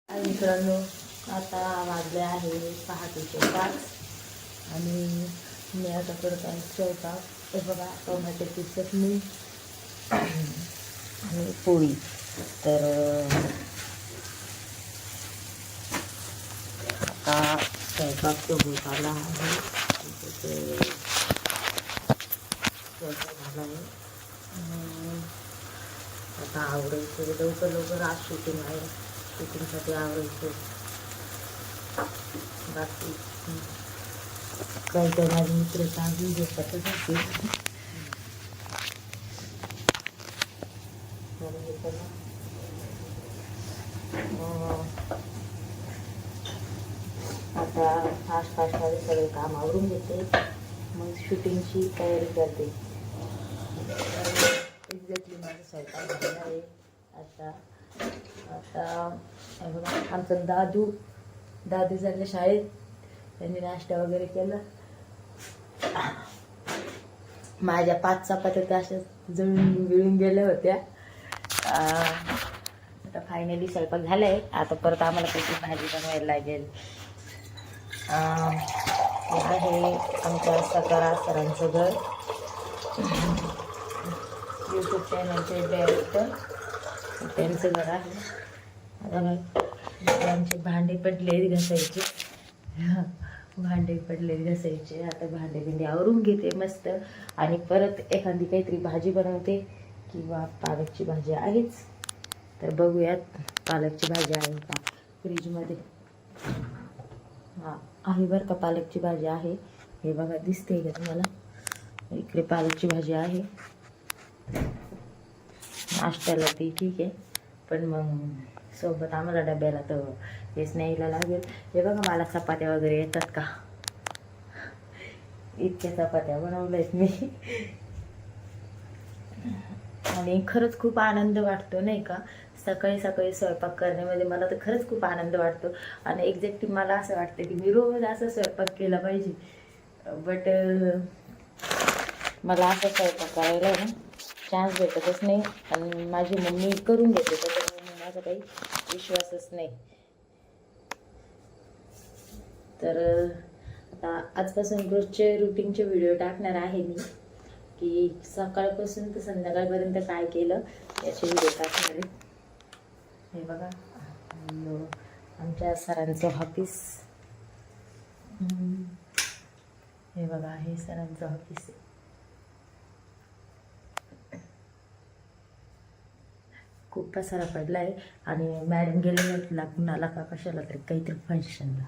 मित्रांनो, आता वाजले आहे पहाटेचे 5 आणि मी आता करत आहे स्वयंपाक. हे बघा, टोमॅटोची चटणी आणि पोळी. तर आता स्वयंपाक तो होत आला आहे. स्वयंपाक झाला आहे. आता आवडायचं लवकर आज शूटिंग आहे. शूटिंगसाठी आवडायचं. बाकी काही काही माझे मित्र चांगली घेतातच असते. आता फास्टमध्ये सगळे काम आवरून घेते, मग शूटिंगची तयारी करते. एक्झॅक्टली माझा स्वयंपाक झालेला आहे. आता बघा, आमचा दादू झाले शाळेत. त्यांनी नाश्ता वगैरे केला. माझ्या 5 चपात्या त्या अशा जळून गेल्या होत्या. आता फायनली स्वयंपाक झाला आहे. आता परत आम्हाला काहीतरी भाजी बनवायला लागेल. हे आहे आमच्या सकारा सरांचं घर, यूट्यूब चॅनलचे डायरेक्टर, त्यांचं घर आहे. आता आमचे भांडे पडले घासायचे. आता भांडे आवरून घेते मस्त, आणि परत एखादी काहीतरी भाजी बनवते, किंवा पालकची भाजी आहेच. तर बघूयात पालकची भाजी आहे का फ्रीजमध्ये. आहे बरं का, पालकची भाजी आहे. हे बघा, दिसते का तुम्हाला? इकडे पालकची भाजी आहे. नाश्त्याला ती ठीक आहे, पण मग सोबत आम्हाला डब्याला तर हेच न्यायला लागेल. हे बघा, मला चपात्या वगैरे येतात का? इतक्या चपात्या बनवल्या आहेत मी. आणि खरंच खूप आनंद वाटतो नाही का, सकाळी स्वयंपाक करण्यामध्ये. मला तर खरंच खूप आनंद वाटतो. आणि एक्झॅक्टली मला असं वाटतं की मी रोज असं स्वयंपाक केला पाहिजे. बट मला असं स्वयंपाक करायला ना चान्स भेटतच नाही. आणि माझी मम्मी करून घेते, त्याच्यामुळे माझा काही विश्वासच नाही. तर आता आजपासून रोजचे रुटीनचे व्हिडिओ टाकणार आहे मी, की सकाळपासून तर संध्याकाळपर्यंत काय केलं याचे व्हिडिओ टाकणार आहे. हे बघा, आमच्या सरांचं ऑफिस. हे बघा, हे सरांचं ऑफिस आहे. खूप पसारा पडला आहे. आणि मॅडम गेले कुणाला का कशाला तरी काहीतरी फंक्शनला.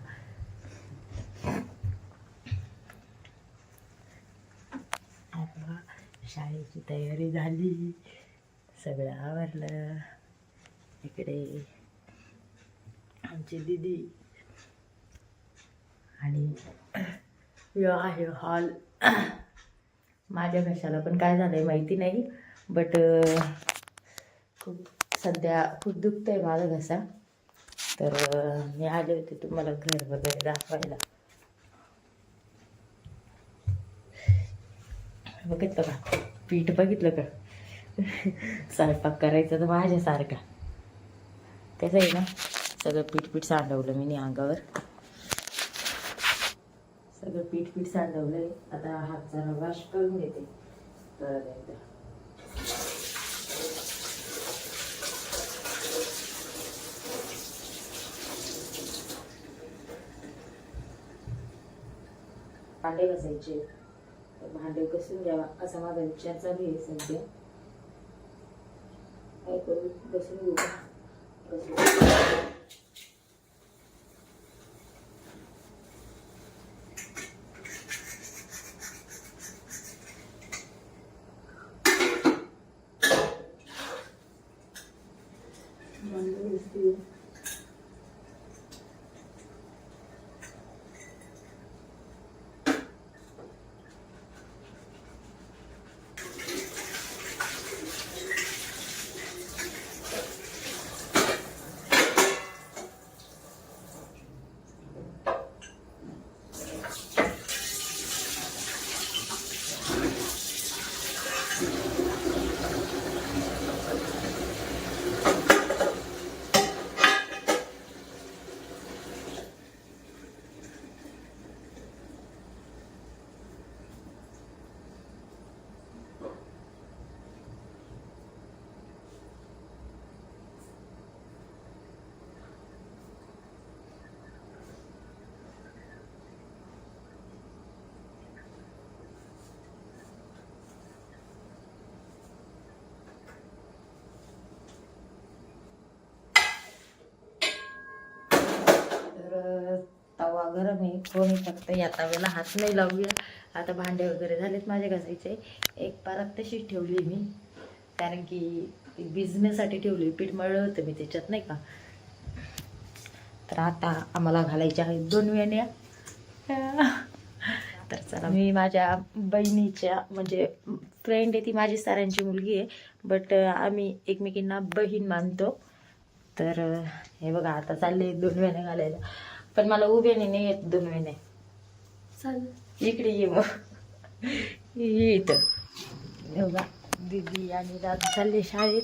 शाळेची तयारी झाली, सगळं आवरलं. इकडे आमची दीदी, आणि यो आहे हॉल. माझ्या घशाला पण काय झालंय माहिती नाही, बट सध्या खूप दुखतंय माझा घसा. तर मी आले होते तुम्हाला घर वगैरे दाखवायला. बघितलं का पीठ? बघितलं का? स्वयंपाक करायचा तर माझ्यासारखा. कसं आहे ना, सगळं पीठ सांडवलं मी अंगावर. सगळं पीठ सांडवलंय. आता हात जरा वॉश करून घेते परत एकदा. भांडे घासायचे, भांडे घासून घ्यावा असा माझा विचार चालू आहे सध्या. काय करू, घासून घेऊ का? गरम आहे, कोणी फक्त या तव्याला हात नाही लावूया. आता भांडे वगैरे झालेत माझे घासायचे. एक पारत तशीच ठेवली मी, कारण की भिजण्यासाठी ठेवली. पीठ मळलं होतं मी त्याच्यात नाही का. तर आता आम्हाला घालायच्या आहेत 2 वेण्या. तर चला, मी माझ्या बहिणीच्या म्हणजे फ्रेंड आहे ती, माझी साऱ्यांची मुलगी आहे, बट आम्ही एकमेकींना बहीण मानतो. तर हे बघा आता चालले 2 वेण्या घालायला, पण मला उभ्याने नाही येत 2 वेण्या. चालेल, इकडे ये मग. ये इथं. हे बघा दीदी आणि दादा चालले शाळेत.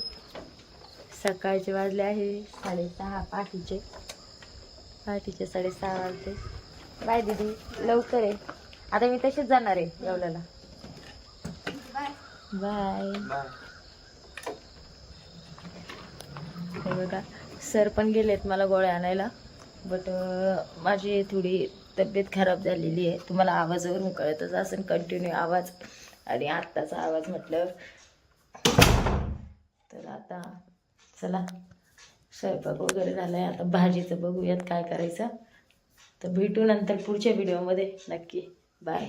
सकाळचे वाजले आहे 6:30, पहाटेचे 6:30 वाजले. बाय दीदी, लवकर आहे. आता मी तशीच जाणार आहे येवल्याला. बाय. हे बघा सर पण गेलेत मला गोळ्या आणायला, बट माझी थोडी तब्येत खराब झालेली आहे. तुम्हाला आवाजावरून कळतच असेल, कंटिन्यू आवाज आणि आत्ताचा आवाज म्हटलं. तर आता चला, स्वयंपाक वगैरे झाला आहे. आता भाजीचं बघूयात काय करायचं. तर भेटू नंतर पुढच्या व्हिडिओमध्ये नक्की. बाय.